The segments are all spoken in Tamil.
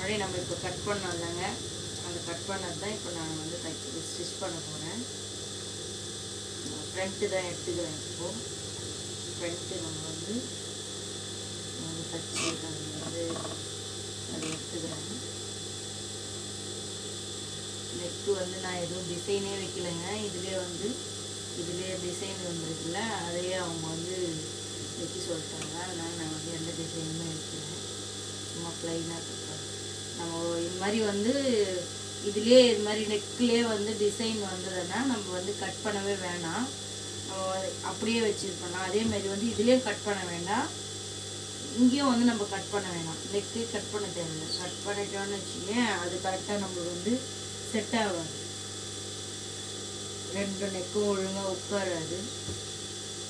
முன்னாடி நம்ம இப்போ கட் பண்ணோம் இல்லைங்க, அந்த கட் பண்ணது தான் இப்போ நான் வந்து ஸ்டிச் பண்ண போகிறேன். ஃப்ரண்ட்டு தான் எடுத்துக்கிறேன். இப்போது ஃப்ரண்ட்டு நம்ம வந்து தச்சு வந்து அதை எடுத்துக்கிறேன். நெக்கு வந்து நான் எதுவும் டிசைனே வைக்கலைங்க. இதுலேயே டிசைன் வந்துருக்குல்ல, அதையே அவங்க வந்து வைக்க சொல்லிட்டாங்க. அதனால் நான் வந்து எந்த டிசைனுமே வைக்கிறேன், சும்மா ப்ளைனாக கொடுப்பேன். நம்ம இது மாதிரி வந்து இதுலேயே இது மாதிரி நெக்லேயே வந்து டிசைன் வந்ததுன்னா நம்ம வந்து கட் பண்ணவே வேணாம், அப்படியே வச்சுருப்போம். அதேமாதிரி வந்து இதுலேயும் கட் பண்ண வேண்டாம், இங்கேயும் வந்து நம்ம கட் பண்ண வேணாம். நெக்கு கட் பண்ண தேவையில்லை. கட் பண்ணிட்டோன்னு வச்சுக்கேன், அது கரெக்டாக நம்மளுக்கு வந்து செட் ஆகாது. ரெண்டு நெக்கும் ஒழுங்காக உட்காராது.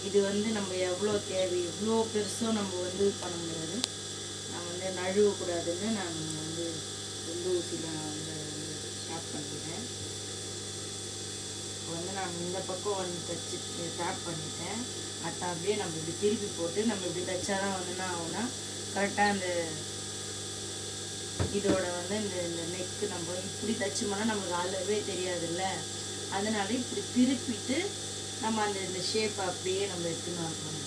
இது வந்து நம்ம எவ்வளோ தேவை, இவ்வளோ பெருசோ நம்ம வந்து பண்ண முடியாது. நான் வந்து நழுவக்கூடாதுன்னு நான் வந்து ஊசியில் வந்து டேப் பண்ணிட்டேன். வந்து நான் இந்த பக்கம் வந்து தச்சு டேப் பண்ணிட்டேன். அதை அப்படியே நம்ம இப்படி திருப்பி போட்டு நம்ம இப்படி தைச்சாதான் வந்து என்ன ஆகும்னா கரெக்டாக அந்த இதோட வந்து இந்த நெக்கு நம்ம இப்படி தைச்சோம்னா நம்மளுக்கு அளவே தெரியாதுல்ல. அதனால இப்படி திருப்பிட்டு நம்ம இந்த ஷேப்பை அப்படியே நம்ம எடுத்துன்னு வரணும்.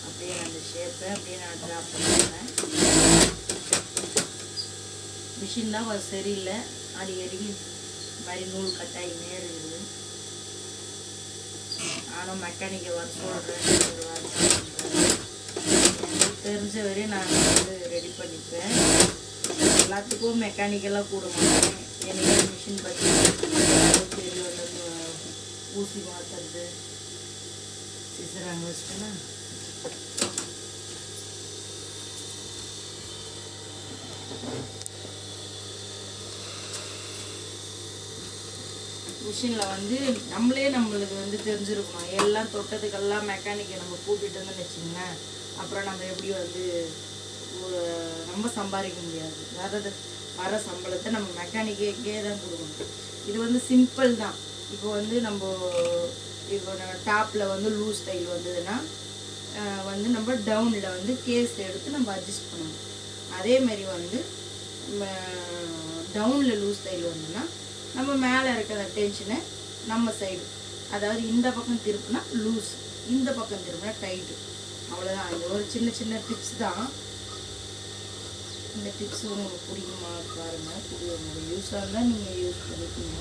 அப்படியே அந்த ஷேப்பை அப்படியே நான் ட்ராப் பண்ணுவேன். மிஷின் தான் கொஞ்சம் சரியில்லை, அடிக்கடி மாதிரி நூல் கட்டாயினே இருக்குது. நானும் மெக்கானிக்கை வர சொல்கிறேன், தெரிஞ்ச வரையும் நான் வந்து ரெடி பண்ணிப்பேன். எல்லாத்துக்கும் மெக்கானிக்கெல்லாம் கூட மாட்டேன். எனக்கு மிஷின் பற்றி தெரியும். வந்து ஊசி மாற்றுறது, சிசர் அங்கே வச்சுட்டேன்னா மிஷினில் வந்து நம்மளுக்கு வந்து தெரிஞ்சிருக்கணும். எல்லாம் தொட்டதுக்கெல்லாம் மெக்கானிக்கை நம்ம கூட்டிகிட்டு வந்து வச்சிங்களேன், அப்புறம் நம்ம எப்படி வந்து ரொம்ப சம்பாதிக்க முடியாது. அதாவது வர சம்பளத்தை நம்ம மெக்கானிக்கே தான் கொடுக்கணும். இது வந்து சிம்பிள் தான். இப்போ வந்து இப்போ டாப்பில் வந்து லூஸ் தையல் வந்ததுன்னா வந்து நம்ம டவுனில் வந்து கேஸ் எடுத்து நம்ம அட்ஜஸ்ட் பண்ணணும். அதேமாரி வந்து டவுனில் லூஸ் தையல் வந்ததுன்னா நம்ம மேலே இருக்கிற டென்ஷனை நம்ம சைடு, அதாவது இந்த பக்கம் திருப்பினா லூஸ், இந்த பக்கம் திருப்பினா டைட்டு. அவ்வளோதான். இது ஒரு சின்ன டிப்ஸ் தான். இந்த டிப்ஸ் உங்களுக்கு பிடிக்குமா பாருங்கள். உங்களுக்கு யூஸாக இருந்தால் நீங்கள் யூஸ் பண்ணிக்கோங்க.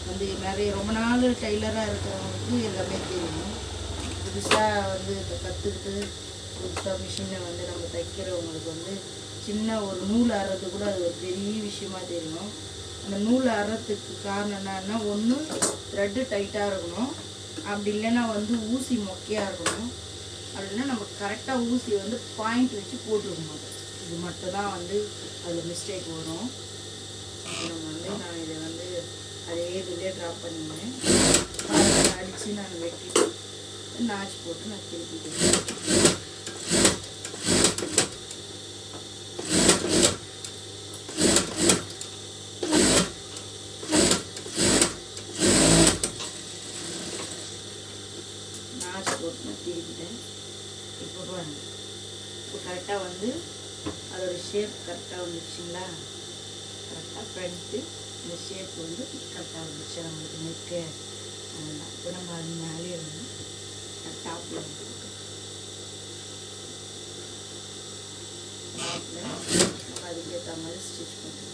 வந்து நிறைய ரொம்ப நாள் டைலராக இருக்கிறவங்களுக்கு எல்லாமே தெரியும். புதுசாக வந்து இதை கற்றுக்கிட்டு புதுசாக மிஷினை வந்து நம்ம தைக்கிறவங்களுக்கு வந்து சின்ன ஒரு நூல் அறது கூட அது ஒரு பெரிய விஷயமா தெரியும். அந்த நூல் அறத்துக்கு காரணம் என்னன்னா, ஒன்று த்ரெட்டு டைட்டாக இருக்கணும், அப்படி இல்லைன்னா வந்து ஊசி மொக்கையாக இருக்கணும், அப்படின்னா நம்ம கரெக்டாக ஊசி வந்து பாயிண்ட் வச்சு போட்டுருக்கணும். இது மட்டும் தான் வந்து அதில் மிஸ்டேக் வரும். நம்ம வந்து நான் இதை வந்து அதே இதுலேயே ட்ராப் பண்ணிடுவேன். அடித்து நான் வெட்டிட்டு நாச்சு போட்டு நான் திருப்பிக்கிறேன். நாச்சு போட்டு நான் திருப்பிட்டேன். இப்போ பாருங்க, இப்போ கரெக்டாக வந்து அதோட ஷேப் கரெக்டாக வந்துடுச்சுங்களா. கரெக்டாக ஃப்ரண்ட்டு இந்த ஷேப் வந்து கரெக்டாக வந்துடுச்சு நம்மளுக்கு நெக்கு. அவ்வளோதான். இப்போ நம்ம அது மேலேயே வந்து டாப்பில் வந்து நம்ம அதுக்கேற்ற மாதிரி ஸ்டிச் பண்ணுறோம்.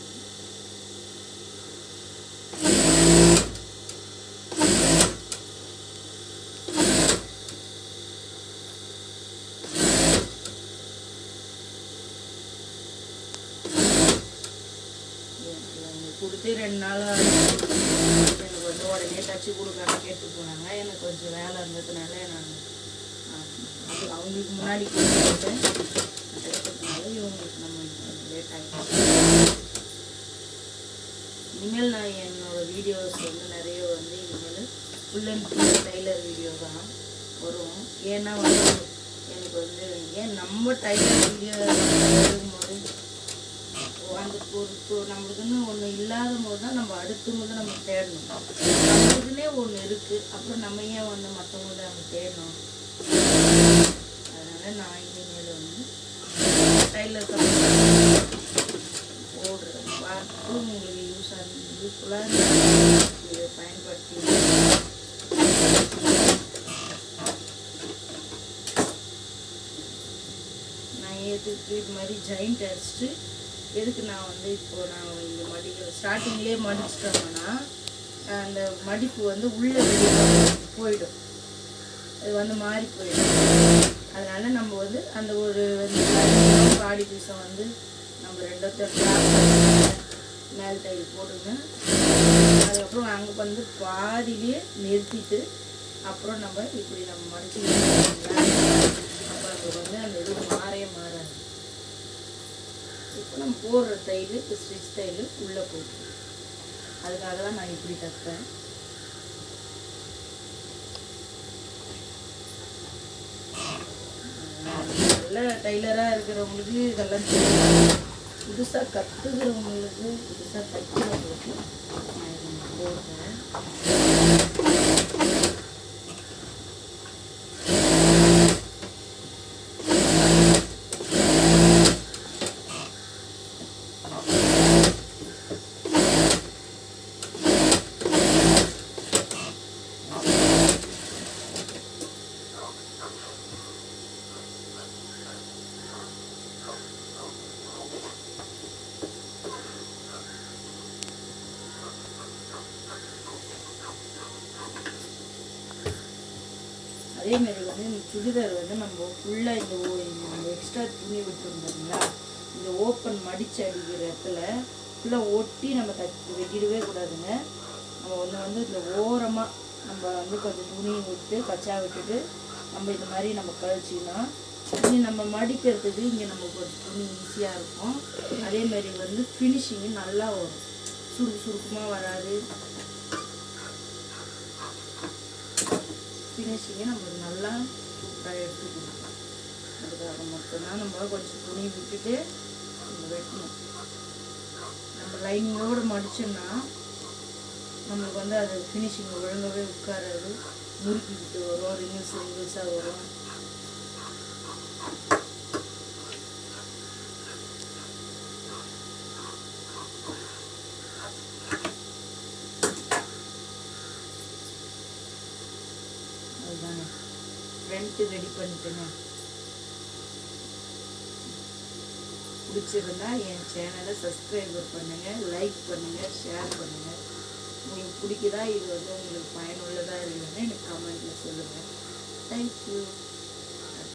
கொடுத்து 2 நாள் எனக்கு வந்து உடனே தச்சு கொடுக்காம கேட்டு போனாங்க. எனக்கு கொஞ்சம் வேலை இருந்ததுனால நான் அது அவங்களுக்கு முன்னாடி கொடுத்துட்டேன். தைக்கிறதுனால இவங்களுக்கு நம்ம லேட் ஆகிடுச்சு. இனிமேல் நான் என்னோடய வீடியோஸ் வந்து நிறைய வந்து இனிமேல் full and full tailor video தான் வரும். ஏன்னா வந்து எனக்கு வந்து ஏன் நம்ம டைலர் வீடியோ இருக்கும்போது அந்த பொறுப்பு நம்மளுக்குன்னு ஒன்று இல்லாத போது தான் நம்ம அடுத்தவங்க நம்ம தேடணும். நம்மளுக்குன்னே ஒன்று இருக்குது, அப்புறம் நம்ம ஏன் வந்து மற்றவங்கள்ட்ட நம்ம தேடணும். அதனால் நான் இனிமேல் வந்து டைலர் உங்களுக்கு யூஸ்ஃபுல்லாக இதை பயன்படுத்தி நான் எதுக்கு இது மாதிரி ஜாயிண்ட் அடிச்சுட்டு எதுக்கு நான் வந்து இப்போது நான் இந்த மடிக்க ஸ்டார்டிங்லேயே மடிச்சிட்டோம்னா அந்த மடிப்பு வந்து உள்ளே வெளியில் போயிடும், அது வந்து மாறி போயிடும். அதனால் நம்ம வந்து அந்த ஒரு வந்து பாடி பீஸை வந்து நம்ம மேல் தையல் போட்டுங்க. அதுக்கப்புறம் அங்கே வந்து பாதியிலே நிறுத்திட்டு அப்புறம் நம்ம இப்படி நம்ம மடிச்சு அப்போ நமக்கு வந்து அந்த இது மாறாது. இப்போ நம்ம போடுற தையல் இப்போ ஸ்டிச் தையல் உள்ளே போயிட்டு, அதுக்காக தான் நான் இப்படி தைப்பேன். நல்ல டைலராக இருக்கிறவங்களுக்கு இதெல்லாம் தெரியும். புதுசாக கற்றுக்கிறவங்களுக்கு புதுசாக தைக்கிறவங்களுக்கு நான் இதை போடுறேன். அதேமாரி வந்து இந்த சுடிதார் வந்து நம்ம ஃபுல்லாக இந்த எக்ஸ்ட்ரா துணி விட்டுருந்தோம்ங்களா, இந்த ஓப்பன் மடித்து அடிக்கிற இடத்துல ஃபுல்லாக ஒட்டி நம்ம வெட்டிடவே கூடாதுங்க. நம்ம வந்து இந்த ஓரமாக நம்ம வந்து கொஞ்சம் துணி விட்டு கச்சா விட்டுட்டு நம்ம இந்த மாதிரி நம்ம கழிச்சின்னா இங்கே நம்ம மடிக்கிறதுக்கு இங்கே நம்ம கொஞ்சம் துணி ஈஸியாக இருக்கும். அதேமாரி வந்து ஃபினிஷிங்கு நல்லா வரும், சுருக்கமாக வராது. ஃபினிஷிங்கை நம்ம நல்லா சூப்பராக எடுத்துக்கணும். அதுக்காக மட்டும்தான் நம்ம கொஞ்சம் துணி விட்டுட்டு நம்ம வெட்டணும். நம்ம லைனிங்கோடு மடிச்சோம்னா நம்மளுக்கு வந்து அது ஃபினிஷிங் ஒழுங்காகவே உட்காராது, முறுக்கிக்கிட்டு வரும், ரிங்கிள்ஸாக வரும். அதுதாங்க ஃப்ரண்ட்டு ரெடி பண்ணிட்டேங்க. பிடிச்சிருந்தா என் சேனலை சப்ஸ்கிரைபர் பண்ணுங்கள், லைக் பண்ணுங்கள், ஷேர் பண்ணுங்கள். உங்களுக்கு பிடிக்குதா, இது வந்து உங்களுக்கு பயனுள்ளதாக இருக்குதுன்னு எனக்கு கமெண்ட்டில் சொல்லுங்கள். தேங்க்யூ.